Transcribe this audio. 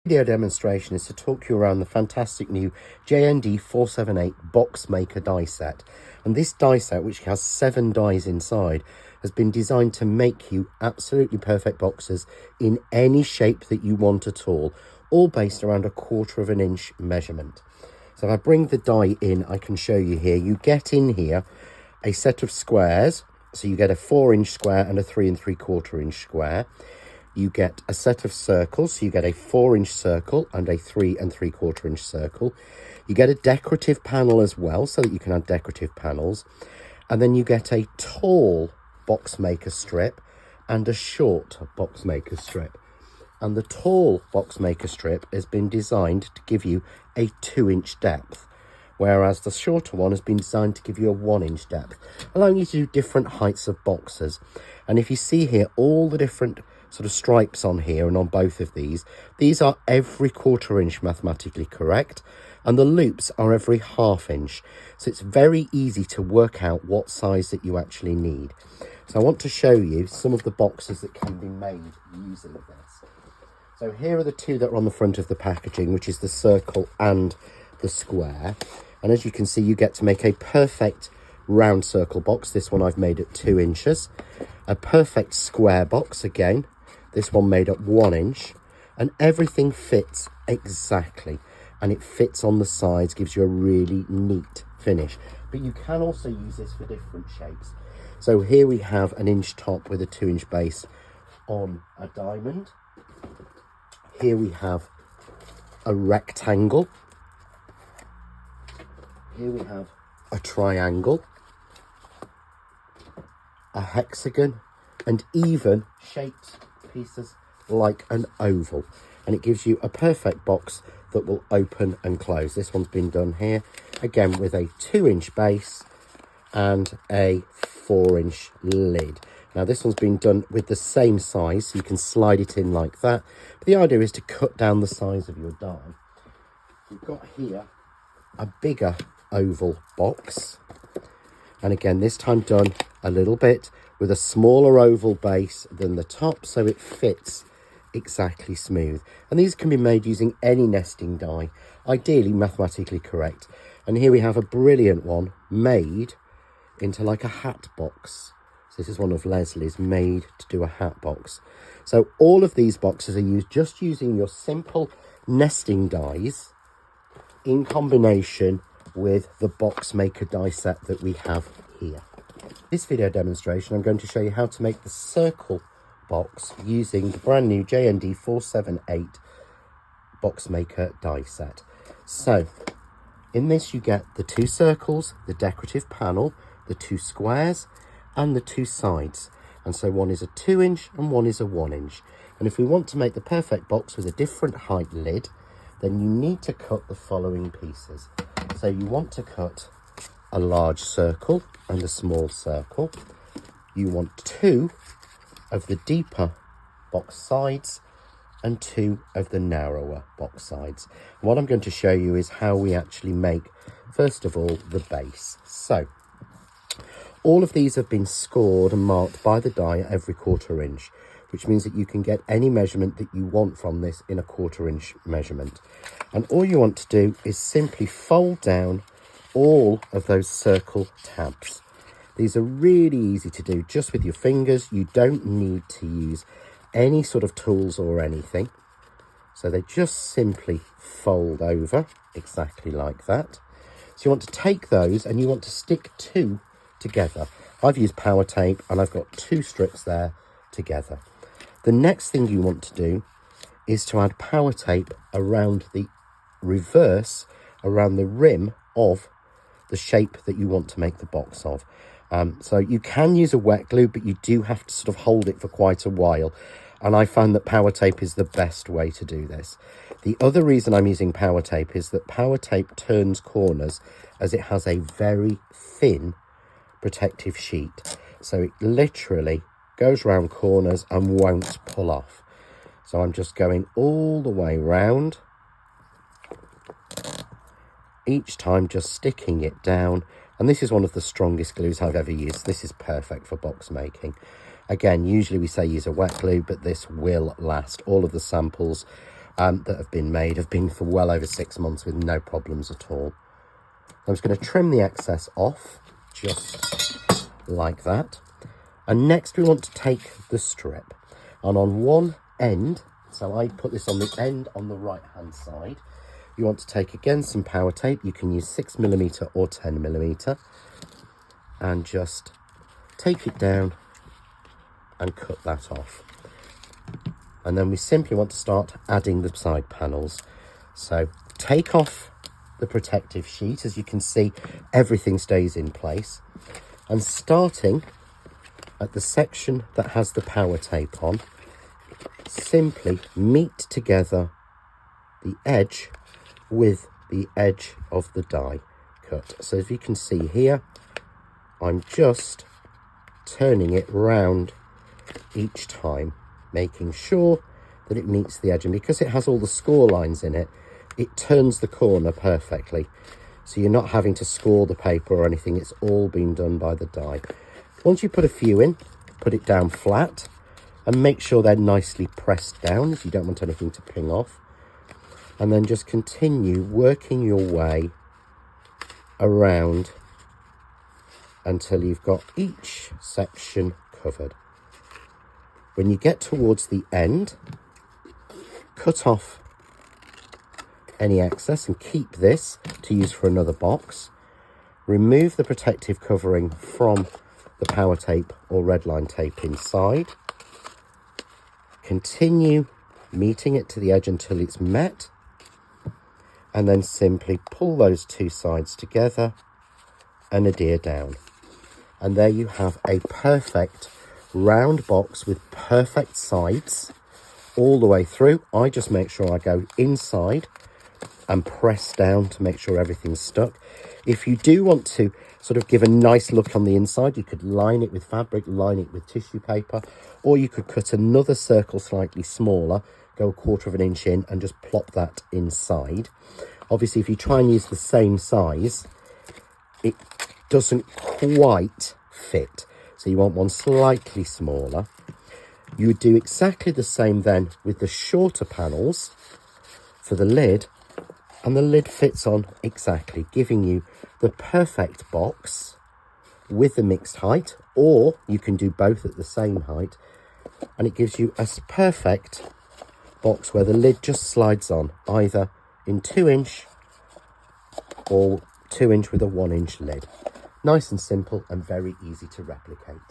Video demonstration is to talk you around the fantastic new JND478 box maker die set. And this die set, which has 7 dies inside, has been designed to make you absolutely perfect boxes in any shape that you want at all based around a 1/4 of an inch measurement. So if I bring the die in, I can show you here. You get in here a set of squares. So you get a 4-inch square and a 3 3/4 inch square. You get a set of circles, so you get a 4-inch circle and a 3 3/4 inch circle. You get a decorative panel as well, so that you can add decorative panels. And then you get a tall box maker strip and a short box maker strip. And the tall box maker strip has been designed to give you a 2-inch depth, whereas the shorter one has been designed to give you a 1-inch depth, allowing you to do different heights of boxes. And if you see here, all the different sort of stripes on here and on both of these are every 1/4 inch mathematically correct, and the loops are every 1/2 inch. So it's very easy to work out what size that you actually need. So I want to show you some of the boxes that can be made using this. So here are the 2 that are on the front of the packaging, which is the circle and the square. And as you can see, you get to make a perfect round circle box. This one I've made at 2 inches. A perfect square box again. This one made at 1 inch. And everything fits exactly. And it fits on the sides, gives you a really neat finish. But you can also use this for different shapes. So here we have an inch top with a 2-inch base on a diamond. Here we have a rectangle. Here we have a triangle, a hexagon, and even shaped pieces like an oval. And it gives you a perfect box that will open and close. This one's been done here, again with a 2-inch base and a 4-inch lid. Now this one's been done with the same size, so you can slide it in like that. But the idea is to cut down the size of your die. We've got here a bigger oval box, and again this time done a little bit with a smaller oval base than the top, so it fits exactly smooth. And these can be made using any nesting die, ideally mathematically correct. And here we have a brilliant one made into like a hat box. So this is one of Leslie's, made to do a hat box. So all of these boxes are used just using your simple nesting dies in combination with the box maker die set that we have here. This video demonstration, I'm going to show you how to make the circle box using the brand new JND478 box maker die set. So in this you get the 2 circles, the decorative panel, the 2 squares and the 2 sides. And so one is a 2-inch and one is a 1-inch. And if we want to make the perfect box with a different height lid, then you need to cut the following pieces. So you want to cut a large circle and a small circle. You want 2 of the deeper box sides and 2 of the narrower box sides. And what I'm going to show you is how we actually make, first of all, the base. So all of these have been scored and marked by the die at every 1/4 inch, which means that you can get any measurement that you want from this in a 1/4 inch measurement. And all you want to do is simply fold down all of those circle tabs. These are really easy to do just with your fingers. You don't need to use any sort of tools or anything. So they just simply fold over exactly like that. So you want to take those and you want to stick 2 together. I've used power tape and I've got 2 strips there together. The next thing you want to do is to add power tape around the reverse, around the rim of the shape that you want to make the box of. So you can use a wet glue, but you do have to sort of hold it for quite a while. And I found that power tape is the best way to do this. The other reason I'm using power tape is that power tape turns corners as it has a very thin protective sheet. So it literally goes round corners and won't pull off. So I'm just going all the way round, each time just sticking it down. And this is one of the strongest glues I've ever used. This is perfect for box making. Again, usually we say use a wet glue, but this will last. All of the samples that have been made have been for well over 6 months with no problems at all. I'm just going to trim the excess off, just like that. And next we want to take the strip. And on one end, so I put this on the end on the right-hand side, you want to take, again, some power tape. You can use 6mm or 10mm. And just take it down and cut that off. And then we simply want to start adding the side panels. So take off the protective sheet. As you can see, everything stays in place. And starting at the section that has the power tape on, simply meet together the edge with the edge of the die cut. So as you can see here, I'm just turning it round each time, making sure that it meets the edge. And because it has all the score lines in it, it turns the corner perfectly. So you're not having to score the paper or anything. It's all been done by the die. Once you put a few in, put it down flat and make sure they're nicely pressed down, as you don't want anything to ping off. And then just continue working your way around until you've got each section covered. When you get towards the end, cut off any excess and keep this to use for another box. Remove the protective covering from the power tape or red line tape inside. Continue meeting it to the edge until it's met, and then simply pull those two sides together and adhere down. And there you have a perfect round box with perfect sides all the way through. I just make sure I go inside and press down to make sure everything's stuck. If you do want to sort of give a nice look on the inside, you could line it with fabric, line it with tissue paper, or you could cut another circle slightly smaller, go 1/4 of an inch in and just plop that inside. Obviously, if you try and use the same size, it doesn't quite fit. So you want one slightly smaller. You would do exactly the same then with the shorter panels for the lid, and the lid fits on exactly, giving you the perfect box with the mixed height, or you can do both at the same height, and it gives you a perfect box where the lid just slides on, either in 2-inch or 2-inch with a 1-inch lid. Nice and simple and very easy to replicate.